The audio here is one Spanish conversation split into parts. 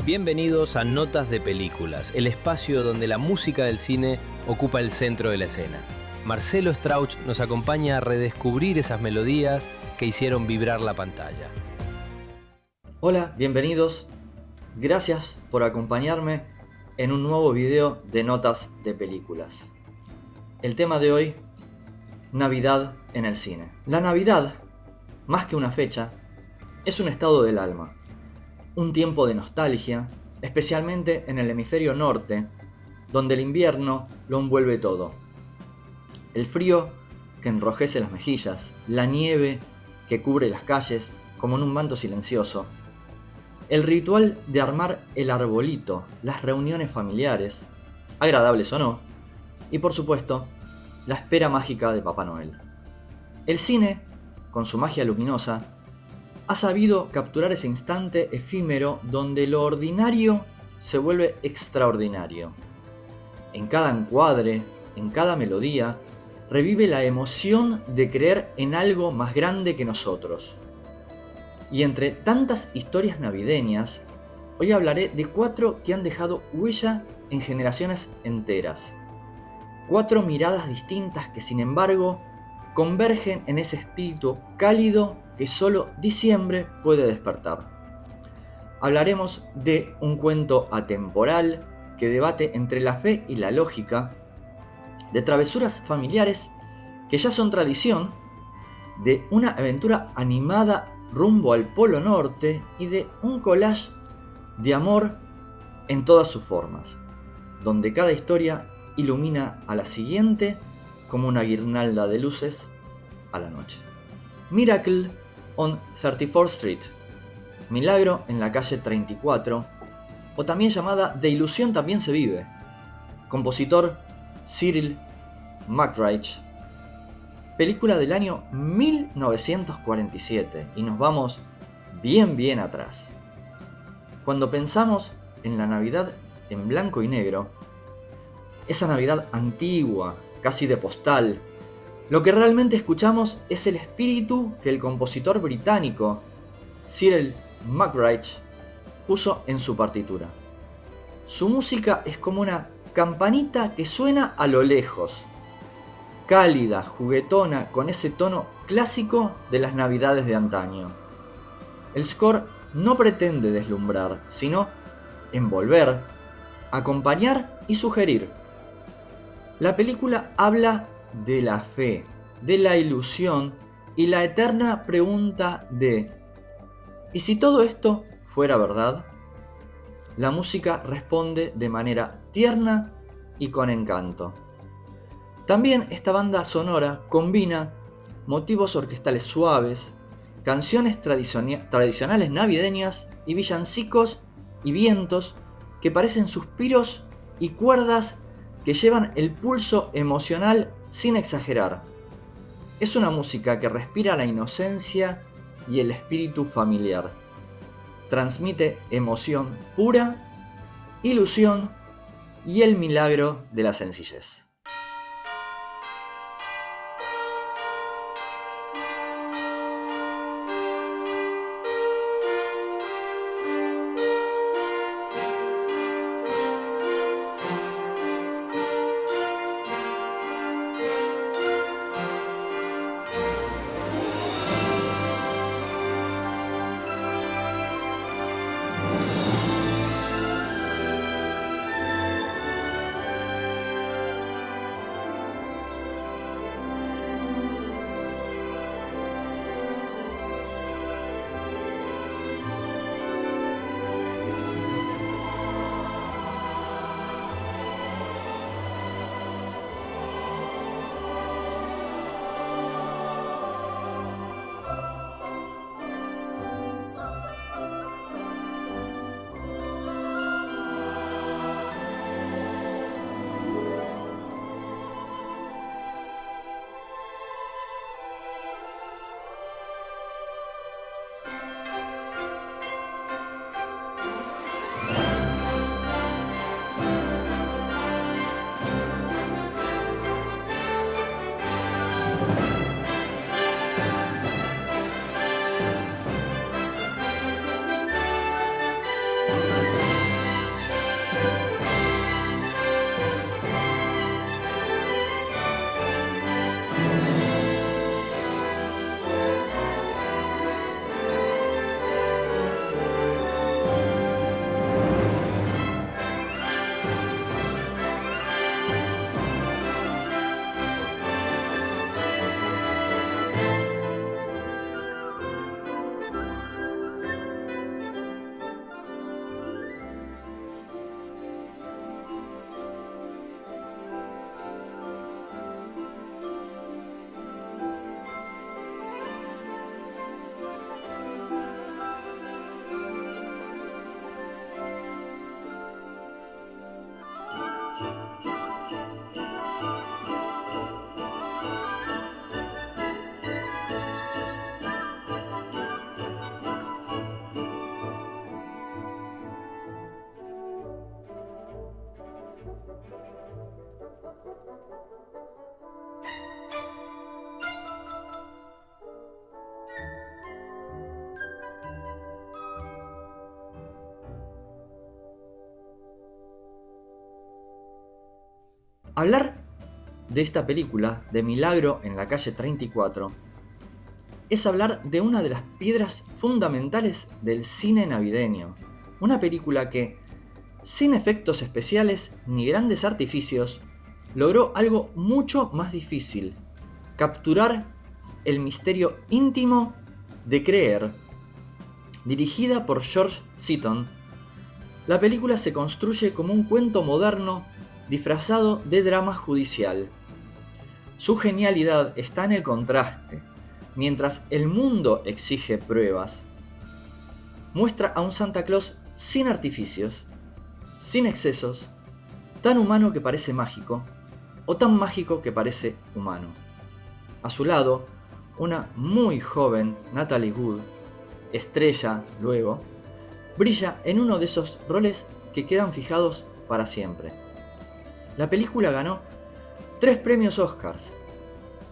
Bienvenidos a Notas de Películas, el espacio donde la música del cine ocupa el centro de la escena. Marcelo Strauch nos acompaña a redescubrir esas melodías que hicieron vibrar la pantalla. Hola, bienvenidos. Gracias por acompañarme en un nuevo video de Notas de Películas. El tema de hoy, Navidad en el cine. La Navidad, más que una fecha, es un estado del alma. Un tiempo de nostalgia, especialmente en el hemisferio norte, donde el invierno lo envuelve todo. El frío que enrojece las mejillas, la nieve que cubre las calles como en un manto silencioso, el ritual de armar el arbolito, las reuniones familiares, agradables o no, y por supuesto, la espera mágica de Papá Noel. El cine, con su magia luminosa, ha sabido capturar ese instante efímero donde lo ordinario se vuelve extraordinario. En cada encuadre, en cada melodía, revive la emoción de creer en algo más grande que nosotros. Y entre tantas historias navideñas, hoy hablaré de 4 que han dejado huella en generaciones enteras. 4 miradas distintas que, sin embargo, convergen en ese espíritu cálido que solo diciembre puede despertar. Hablaremos de un cuento atemporal que debate entre la fe y la lógica, de travesuras familiares que ya son tradición, de una aventura animada rumbo al Polo Norte y de un collage de amor en todas sus formas, donde cada historia ilumina a la siguiente como una guirnalda de luces a la noche. Miracle on 34th Street, Milagro en la calle 34, o también llamada De ilusión también se vive. Compositor Cyril McRae. Película del año 1947, y nos vamos bien atrás. Cuando pensamos en la Navidad en blanco y negro, esa Navidad antigua, casi de postal, lo que realmente escuchamos es el espíritu que el compositor británico Cyril McRae puso en su partitura. Su música es como una campanita que suena a lo lejos, cálida, juguetona, con ese tono clásico de las navidades de antaño. El score no pretende deslumbrar, sino envolver, acompañar y sugerir. La película habla de la fe, de la ilusión y la eterna pregunta de ¿y si todo esto fuera verdad? La música responde de manera tierna y con encanto. También esta banda sonora combina motivos orquestales suaves, canciones tradicionales navideñas y villancicos y vientos que parecen suspiros y cuerdas que llevan el pulso emocional sin exagerar. Es una música que respira la inocencia y el espíritu familiar. Transmite emoción pura, ilusión y el milagro de la sencillez. Hablar de esta película, de Milagro en la calle 34, es hablar de una de las piedras fundamentales del cine navideño. Una película que, sin efectos especiales ni grandes artificios, logró algo mucho más difícil: capturar el misterio íntimo de creer. Dirigida por George Seaton, la película se construye como un cuento moderno disfrazado de drama judicial. Su genialidad está en el contraste. Mientras el mundo exige pruebas, muestra a un Santa Claus sin artificios, sin excesos, tan humano que parece mágico, o tan mágico que parece humano. A su lado, una muy joven Natalie Wood, estrella luego, brilla en uno de esos roles que quedan fijados para siempre. La película ganó 3 premios Oscars: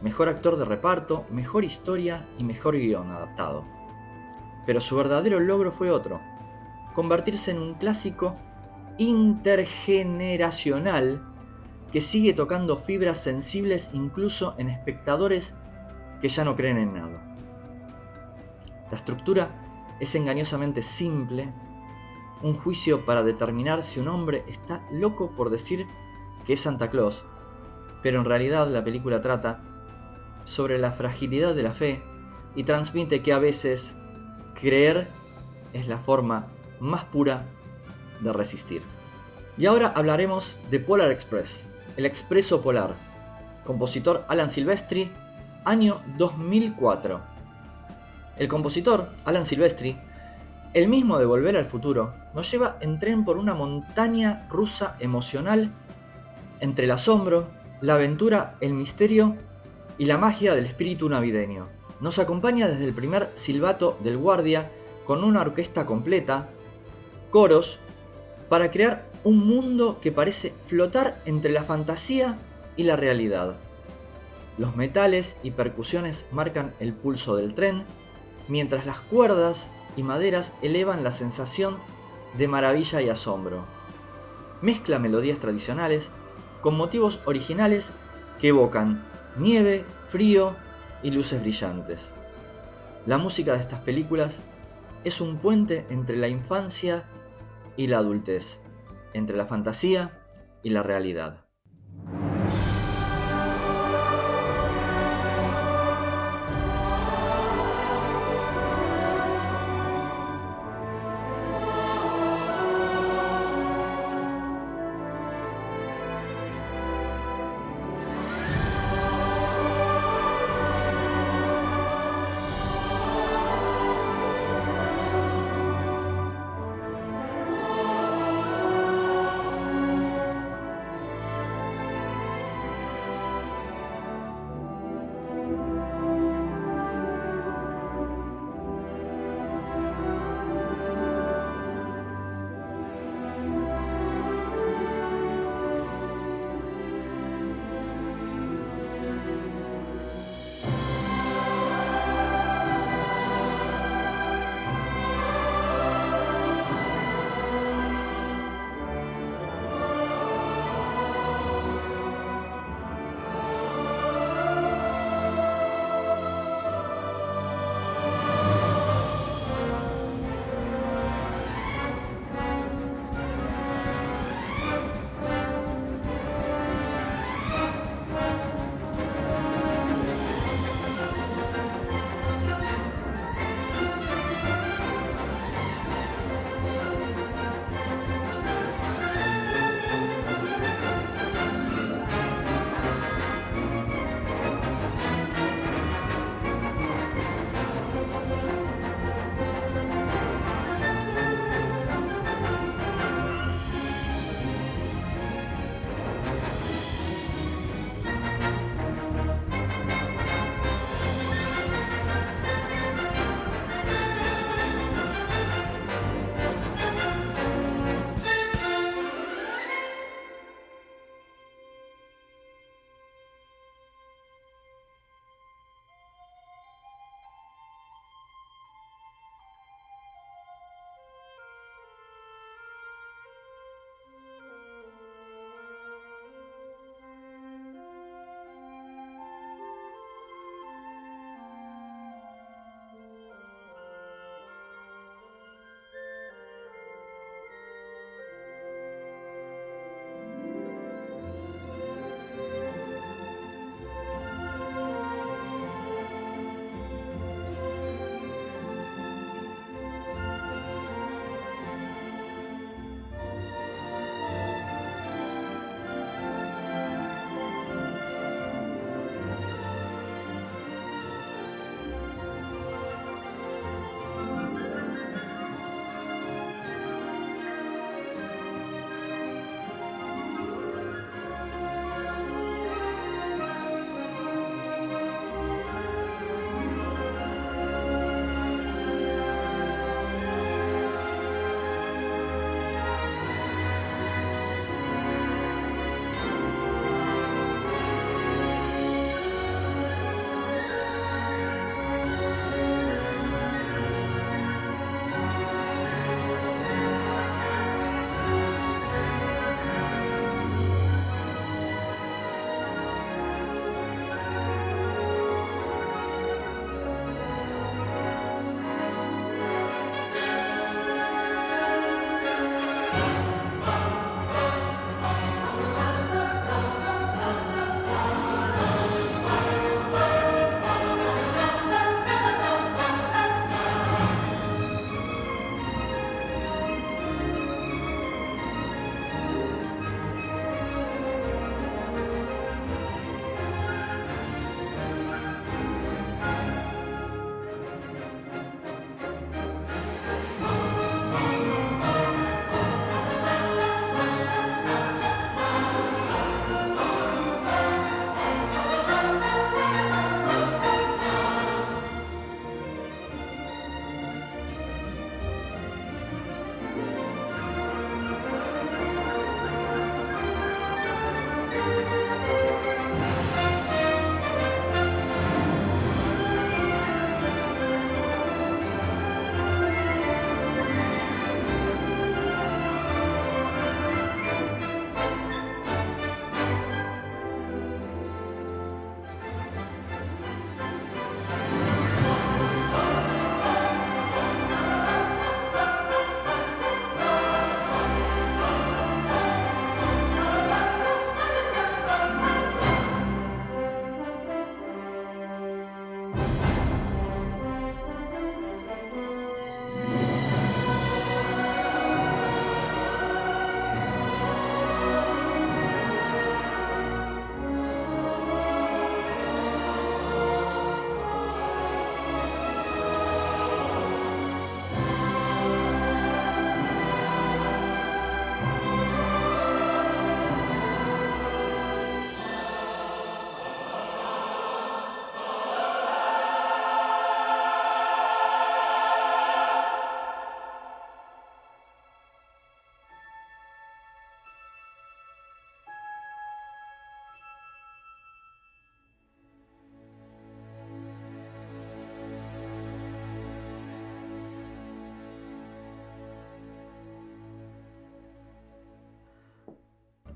Mejor actor de reparto, Mejor historia y Mejor guión adaptado. Pero su verdadero logro fue otro: convertirse en un clásico intergeneracional que sigue tocando fibras sensibles incluso en espectadores que ya no creen en nada. La estructura es engañosamente simple: un juicio para determinar si un hombre está loco por decir que es Santa Claus, pero en realidad la película trata sobre la fragilidad de la fe y transmite que a veces creer es la forma más pura de resistir. Y ahora hablaremos de Polar Express, el expreso polar. Compositor Alan Silvestri, año 2004. El compositor, Alan Silvestri, el mismo de Volver al Futuro, nos lleva en tren por una montaña rusa emocional entre el asombro, la aventura, el misterio y la magia del espíritu navideño. Nos acompaña desde el primer silbato del guardia, con una orquesta completa, coros, para crear un mundo que parece flotar entre la fantasía y la realidad. Los metales y percusiones marcan el pulso del tren, mientras las cuerdas y maderas elevan la sensación de maravilla y asombro. Mezcla melodías tradicionales con motivos originales que evocan nieve, frío y luces brillantes. La música de estas películas es un puente entre la infancia y la adultez, entre la fantasía y la realidad.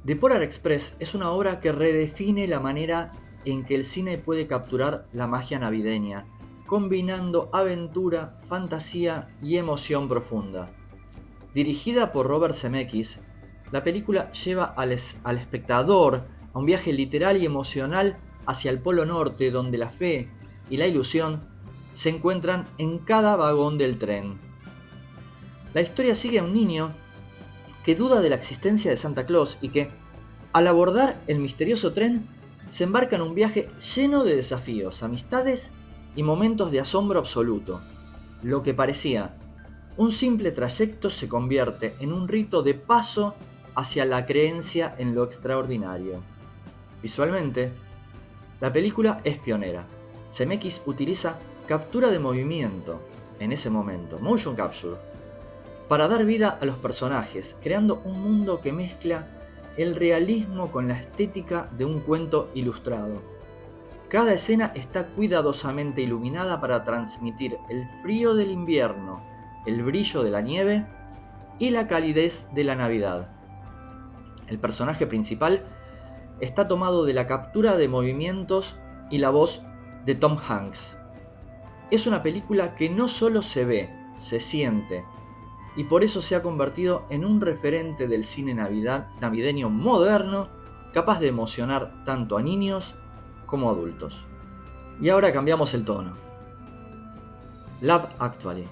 The Polar Express es una obra que redefine la manera en que el cine puede capturar la magia navideña, combinando aventura, fantasía y emoción profunda. Dirigida por Robert Zemeckis, la película lleva al espectador a un viaje literal y emocional hacia el Polo Norte, donde la fe y la ilusión se encuentran en cada vagón del tren. La historia sigue a un niño que duda de la existencia de Santa Claus y que, al abordar el misterioso tren, se embarca en un viaje lleno de desafíos, amistades y momentos de asombro absoluto. Lo que parecía un simple trayecto se convierte en un rito de paso hacia la creencia en lo extraordinario. Visualmente, la película es pionera. Zemeckis utiliza captura de movimiento, en ese momento, motion capture, para dar vida a los personajes, creando un mundo que mezcla el realismo con la estética de un cuento ilustrado. Cada escena está cuidadosamente iluminada para transmitir el frío del invierno, el brillo de la nieve y la calidez de la Navidad. El personaje principal está tomado de la captura de movimientos y la voz de Tom Hanks. Es una película que no solo se ve, se siente, y por eso se ha convertido en un referente del cine navideño moderno, capaz de emocionar tanto a niños como a adultos. Y ahora cambiamos el tono. Love Actually.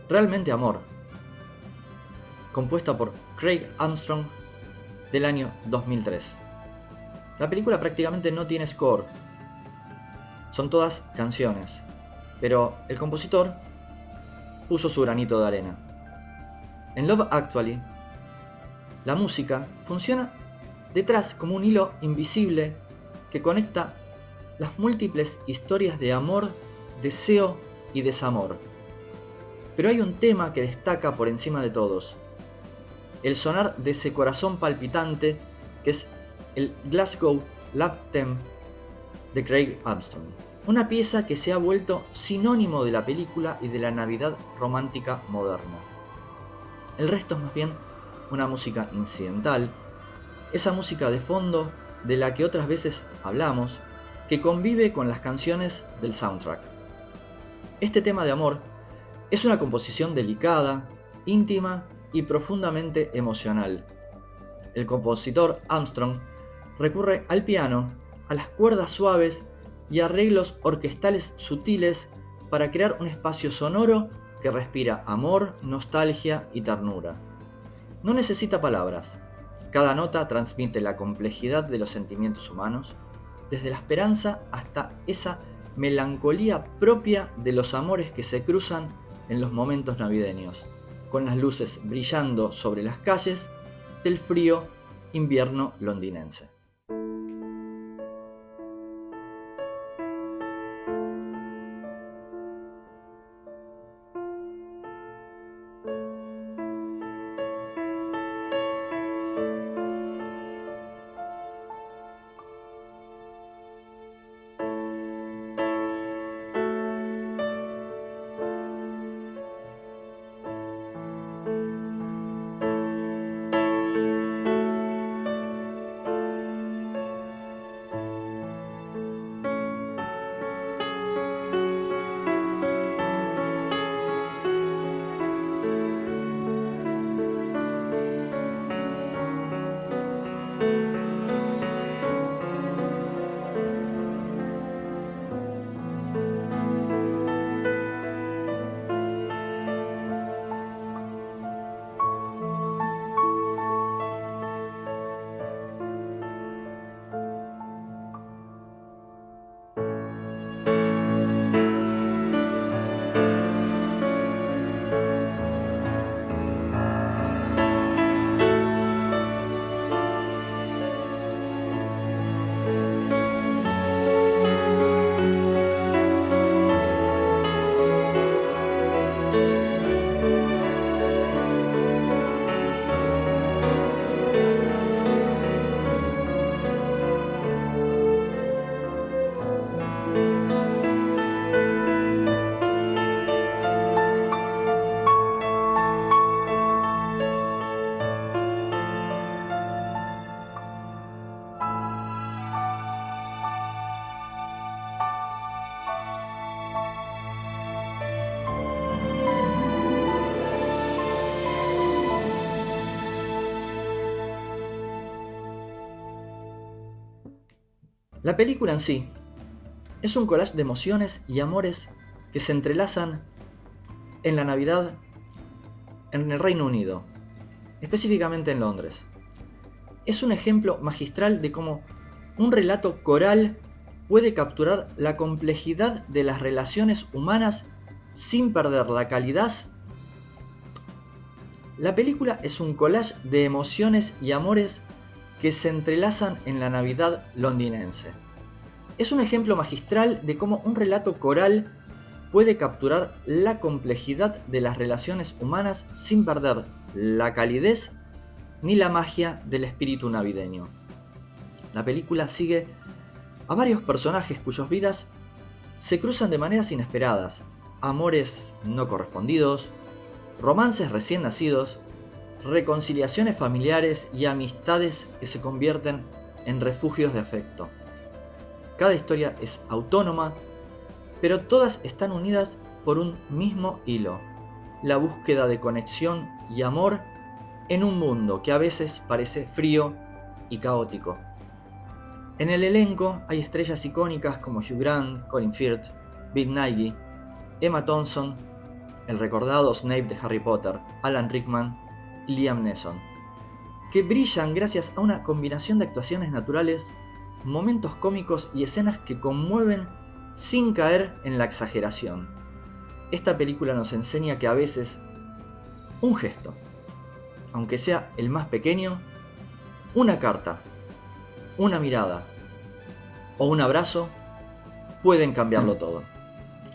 Realmente Amor. Compuesta por Craig Armstrong del año 2003. La película prácticamente no tiene score. Son todas canciones. Pero el compositor puso su granito de arena. En Love Actually, la música funciona detrás como un hilo invisible que conecta las múltiples historias de amor, deseo y desamor. Pero hay un tema que destaca por encima de todos: el sonar de ese corazón palpitante que es el Glasgow Love Theme de Craig Armstrong. Una pieza que se ha vuelto sinónimo de la película y de la Navidad romántica moderna. El resto es más bien una música incidental, esa música de fondo de la que otras veces hablamos, que convive con las canciones del soundtrack. Este tema de amor es una composición delicada, íntima y profundamente emocional. El compositor Armstrong recurre al piano, a las cuerdas suaves y arreglos orquestales sutiles para crear un espacio sonoro que respira amor, nostalgia y ternura. No necesita palabras. Cada nota transmite la complejidad de los sentimientos humanos, desde la esperanza hasta esa melancolía propia de los amores que se cruzan en los momentos navideños, con las luces brillando sobre las calles del frío invierno londinense. La película en sí es un collage de emociones y amores que se entrelazan en la Navidad en el Reino Unido, específicamente en Londres. Es un ejemplo magistral de cómo un relato coral puede capturar la complejidad de las relaciones humanas sin perder la calidad. La película es un collage de emociones y amores que se entrelazan en la Navidad londinense. Es un ejemplo magistral de cómo un relato coral puede capturar la complejidad de las relaciones humanas sin perder la calidez ni la magia del espíritu navideño. La película sigue a varios personajes cuyas vidas se cruzan de maneras inesperadas, amores no correspondidos, romances recién nacidos, reconciliaciones familiares y amistades que se convierten en refugios de afecto. Cada historia es autónoma, pero todas están unidas por un mismo hilo: la búsqueda de conexión y amor en un mundo que a veces parece frío y caótico. En el elenco hay estrellas icónicas como Hugh Grant, Colin Firth, Bill Nighy, Emma Thompson, el recordado Snape de Harry Potter, Alan Rickman y Liam Neeson, que brillan gracias a una combinación de actuaciones naturales, momentos cómicos y escenas que conmueven sin caer en la exageración. Esta película nos enseña que a veces un gesto, aunque sea el más pequeño, una carta, una mirada o un abrazo, pueden cambiarlo todo.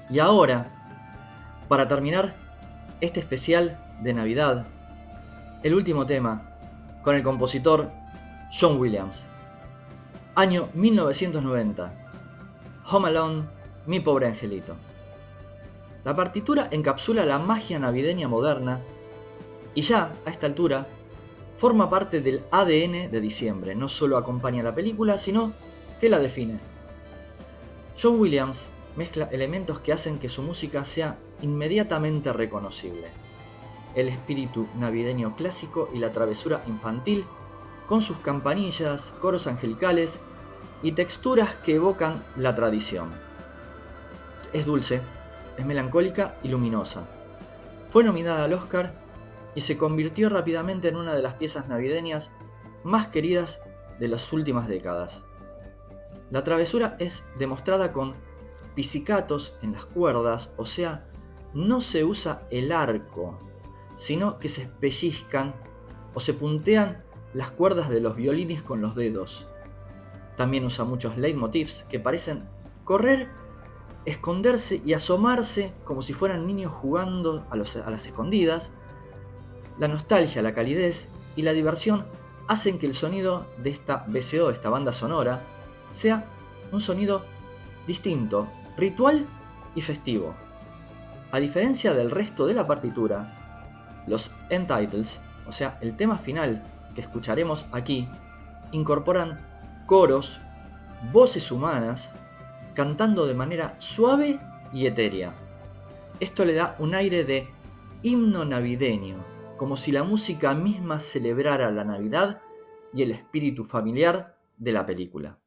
Y ahora, para terminar este especial de Navidad, el último tema con el compositor John Williams. Año 1990. Home Alone, Mi pobre angelito. La partitura encapsula la magia navideña moderna y ya, a esta altura, forma parte del ADN de diciembre. No solo acompaña la película, sino que la define. John Williams mezcla elementos que hacen que su música sea inmediatamente reconocible: el espíritu navideño clásico y la travesura infantil, con sus campanillas, coros angelicales y texturas que evocan la tradición. Es dulce, es melancólica y luminosa. Fue nominada al Oscar y se convirtió rápidamente en una de las piezas navideñas más queridas de las últimas décadas. La travesura es demostrada con pizzicatos en las cuerdas, o sea, no se usa el arco, sino que se pellizcan o se puntean las cuerdas de los violines con los dedos. También usa muchos leitmotivs que parecen correr, esconderse y asomarse como si fueran niños jugando a las escondidas. La nostalgia, la calidez y la diversión hacen que el sonido de esta BSO, esta banda sonora, sea un sonido distinto, ritual y festivo. A diferencia del resto de la partitura, los end titles, o sea, el tema final que escucharemos aquí, incorporan coros, voces humanas, cantando de manera suave y etérea. Esto le da un aire de himno navideño, como si la música misma celebrara la Navidad y el espíritu familiar de la película.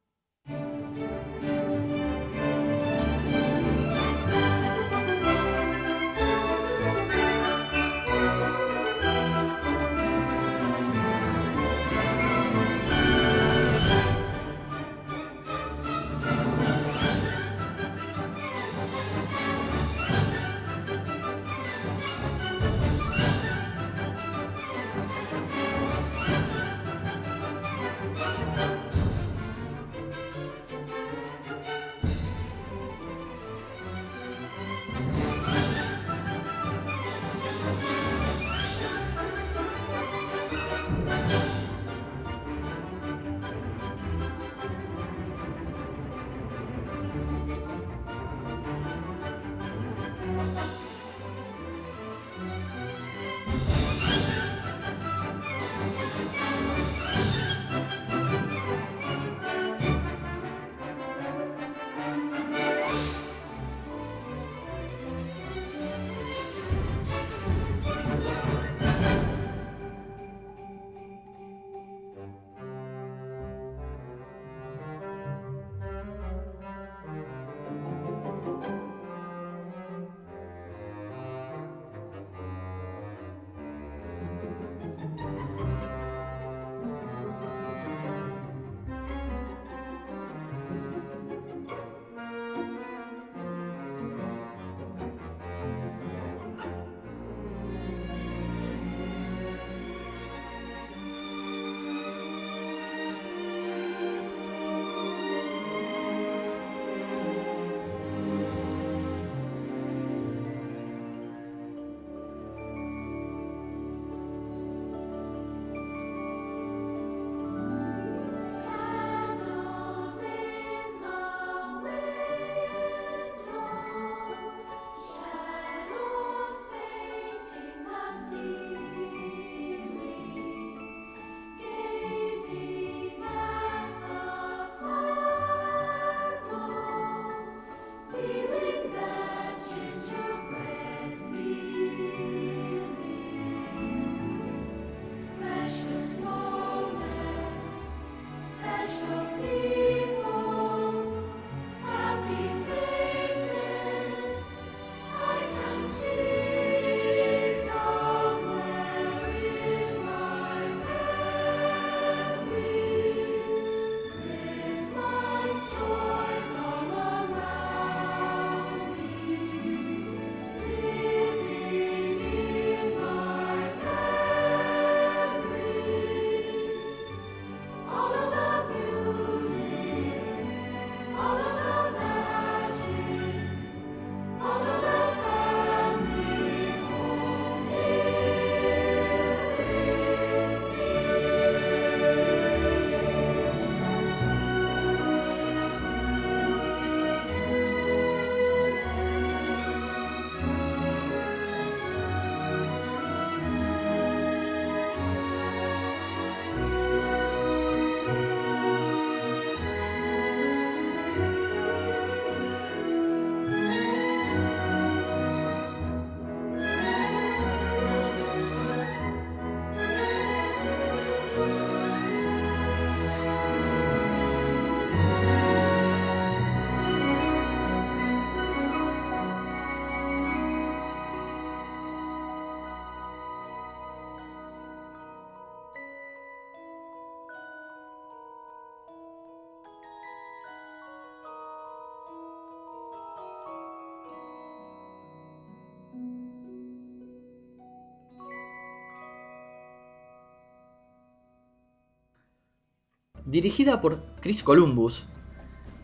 Dirigida por Chris Columbus,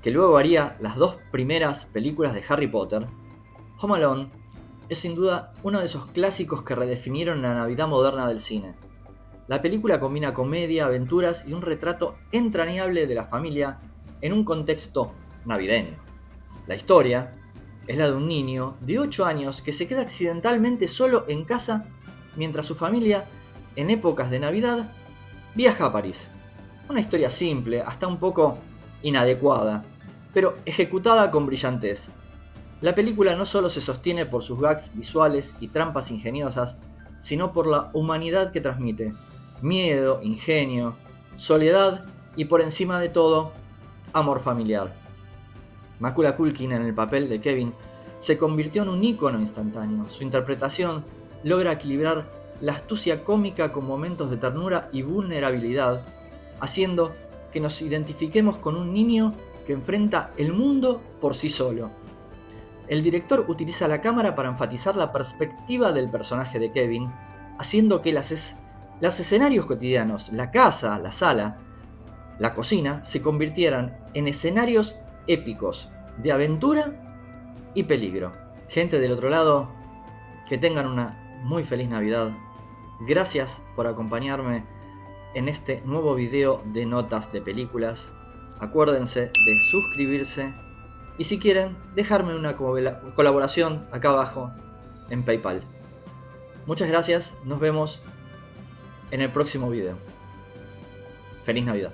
que luego haría las dos primeras películas de Harry Potter, Home Alone es sin duda uno de esos clásicos que redefinieron la Navidad moderna del cine. La película combina comedia, aventuras y un retrato entrañable de la familia en un contexto navideño. La historia es la de un niño de 8 años que se queda accidentalmente solo en casa mientras su familia, en épocas de Navidad, viaja a París. Una historia simple, hasta un poco inadecuada, pero ejecutada con brillantez. La película no solo se sostiene por sus gags visuales y trampas ingeniosas, sino por la humanidad que transmite: miedo, ingenio, soledad y, por encima de todo, amor familiar. Macaulay Culkin en el papel de Kevin se convirtió en un ícono instantáneo. Su interpretación logra equilibrar la astucia cómica con momentos de ternura y vulnerabilidad, haciendo que nos identifiquemos con un niño que enfrenta el mundo por sí solo. El director utiliza la cámara para enfatizar la perspectiva del personaje de Kevin, haciendo que los escenarios cotidianos, la casa, la sala, la cocina, se convirtieran en escenarios épicos de aventura y peligro. Gente del otro lado, que tengan una muy feliz Navidad. Gracias por acompañarme en este nuevo video de notas de películas. Acuérdense de suscribirse y, si quieren, dejarme una colaboración acá abajo en PayPal. Muchas gracias, nos vemos en el próximo video. Feliz Navidad.